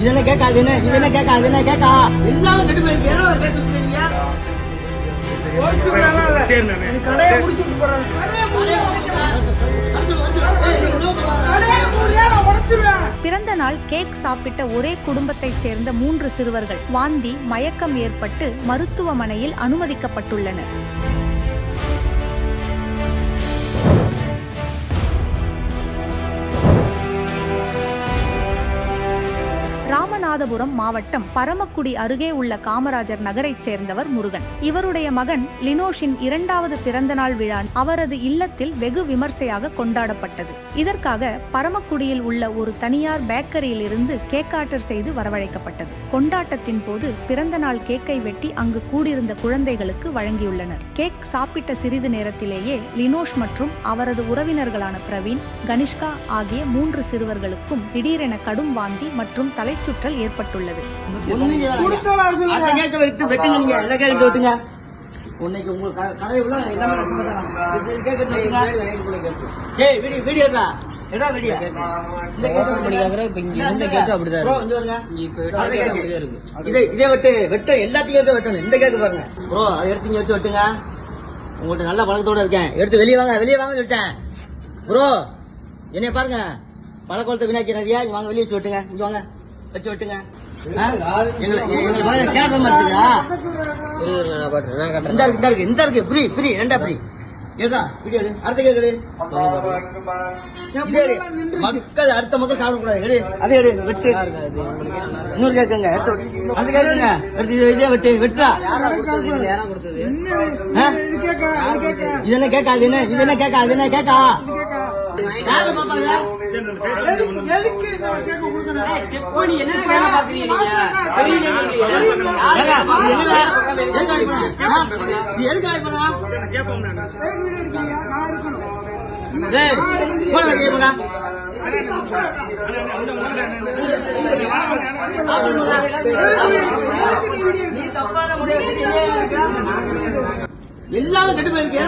இதெல்லாம் கேட்காது என்ன இதெல்லாம் கேட்காது என்ன கேட்கா எல்லாம் கெட்டு போயிருக்கு பிறந்த நாள் கேக் சாப்பிட்ட ஒரே குடும்பத்தைச் சேர்ந்த 3 சிறுவர்கள் வாந்தி மயக்கம் ஏற்பட்டு மருத்துவமனையில் அனுமதிக்கப்பட்டுள்ளனர். ராமநாதபுரம் மாவட்டம் பரமக்குடி அருகே உள்ள காமராஜர் நகரைச் சேர்ந்தவர் முருகன். இவருடைய மகன் லினோஷின் 2வது பிறந்தநாள் விழா அவரது இல்லத்தில் வெகு விமர்சையாக கொண்டாடப்பட்டது. இதற்காக பரமக்குடியில் உள்ள ஒரு தனியார் பேக்கரியில் இருந்து கேக் ஆர்டர் செய்து வரவழைக்கப்பட்டது. கொண்டாட்டத்தின் போது பிறந்தநாள் கேக்கை வெட்டி அங்கு கூடியிருந்த குழந்தைகளுக்கு வழங்கியுள்ளனர். கேக் சாப்பிட்ட சிறிது நேரத்திலேயே லினோஷ் மற்றும் அவரது உறவினர்களான பிரவீன், கனிஷ்கா ஆகிய 3 சிறுவர்களுக்கும் திடீரென கடும் வாந்தி மற்றும் தலைச்சுற்றல் ஏற்பட்டுள்ளது. உங்கள்ட்ட நல்ல பழக்கத்தோட இருக்கேன், எடுத்து வெளியே வாங்க வெளியே வாங்க சொல்லிட்டேன் ப்ரோ. என்னைய பாருங்க, பழக்கத்தை வினாக்கிறதையா வாங்க வெளியே வச்சு விட்டுங்க, இங்க வாங்க வச்சு விட்டுங்க. மக்கள் அடுத்த மக்கள் சாப்பிடக்கூடாது. அதே எடு வெட்டு, இன்னொரு கேக்குங்க அது கேக்குங்க, இதே வெட்டு வெட்டா. இதெல்லாம் கேட்காது என்ன இதெல்லாம் கேட்காது என்ன கேட்கா யாரு பாப்பாங்க எல்லாரும் கெட்டு போயிருக்கு.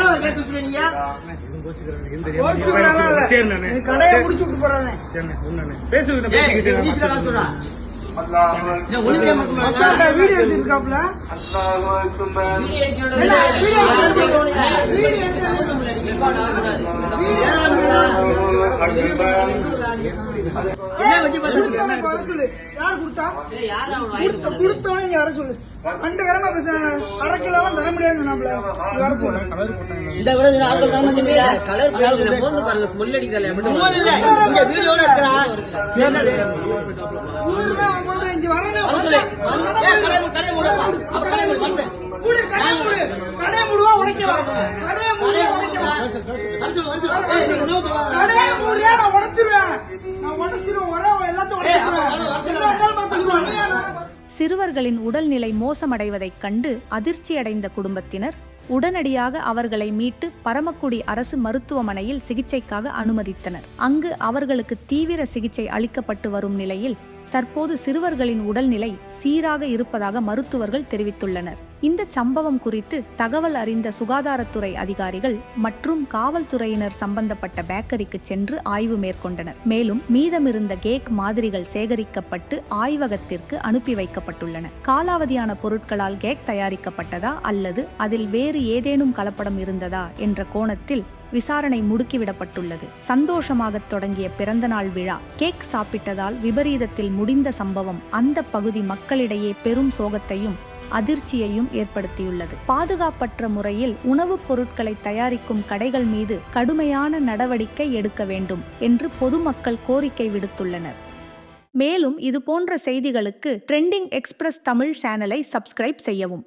சிறுவர்களின் உடல்நிலை மோசமடைவதைக் கண்டு அதிர்ச்சியடைந்த குடும்பத்தினர் உடனடியாக அவர்களை மீட்டு பரமக்குடி அரசு மருத்துவமனையில் சிகிச்சைக்காக அனுமதித்தனர். அங்கு அவர்களுக்கு தீவிர சிகிச்சை அளிக்கப்பட்டு வரும் நிலையில் தற்போது சிறுவர்களின் உடல்நிலை சீராக இருப்பதாக மருத்துவர்கள் தெரிவித்துள்ளனர். இந்த சம்பவம் குறித்து தகவல் அறிந்த சுகாதாரத்துறை அதிகாரிகள் மற்றும் காவல்துறையினர் சம்பந்தப்பட்ட பேக்கரிக்கு சென்று ஆய்வு மேற்கொண்டனர். மேலும் மீதமிருந்த கேக் மாதிரிகள் சேகரிக்கப்பட்டு ஆய்வகத்திற்கு அனுப்பி வைக்கப்பட்டுள்ளன. காலாவதியான பொருட்களால் கேக் தயாரிக்கப்பட்டதா அல்லது அதில் வேறு ஏதேனும் கலப்படம் இருந்ததா என்ற கோணத்தில் விசாரணை முடுக்கிவிடப்பட்டுள்ளது. சந்தோஷமாக தொடங்கிய பிறந்தநாள் விழா கேக் சாப்பிட்டதால் விபரீதத்தில் முடிந்த சம்பவம் அந்த பகுதி மக்களிடையே பெரும் சோகத்தையும் அதிர்ச்சியையும் ஏற்படுத்தியுள்ளது. பாதுகாப்பற்ற முறையில் உணவுப் பொருட்களை தயாரிக்கும் கடைகள் மீது கடுமையான நடவடிக்கை எடுக்க வேண்டும் என்று பொதுமக்கள் கோரிக்கை விடுத்துள்ளனர். மேலும் இதுபோன்ற செய்திகளுக்கு ட்ரெண்டிங் எக்ஸ்பிரஸ் தமிழ் சேனலை சப்ஸ்கிரைப் செய்யவும்.